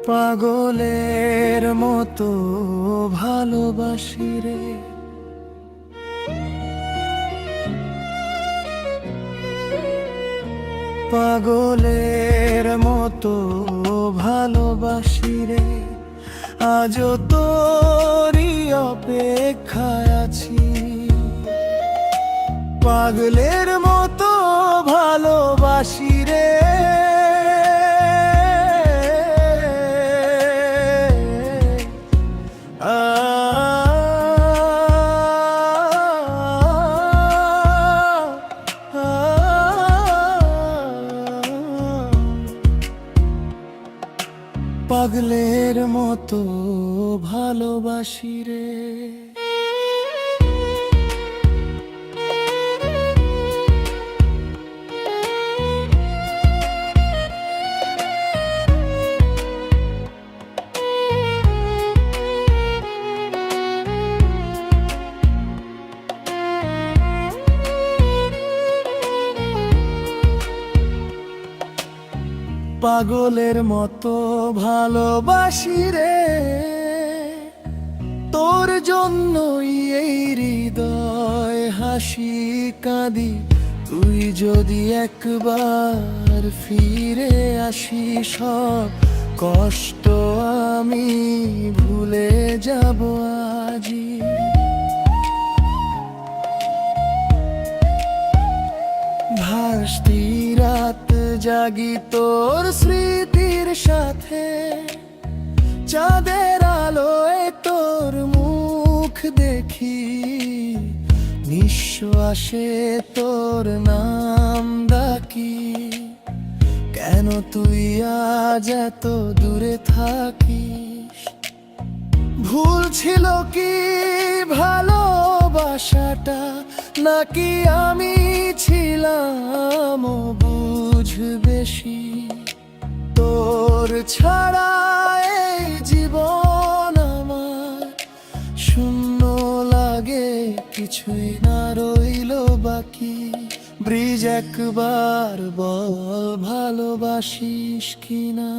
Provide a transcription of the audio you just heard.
পাগলের মতো ভালোবাসি রে, পাগলের মতো ভালোবাসি রে। আজও তোরই অপেক্ষায় আছি, পাগলের মতো ভালোবাসি রে। পাগলের মতো ভালোবাসি রে। পাগলের মতো ভালোবাসি রে, তোর জন্যই এই হৃদয় হাসি কাঁদি। তুই যদি একবার ফিরে আসিস, সব কষ্ট আমি ভুলে যাব আজি। ভাসতি রাত জাগি তোর স্মৃতির সাথে, চাঁদের আলোয় তোর মুখ দেখি। নিঃশ্বাসে তোর নাম ডাকি, কেন তুই আজ এত দূরে থাকিস? ভুল ছিল কি ভালোবাসাটা, নাকি আমি ছিলাম বুঝ বেশি? তোর ছাড়া এই জীবন আমার শূন্য লাগে, কিছুই না রইল বাকি। ব্রিজ একবার বল, ভালোবাসিস কিনা?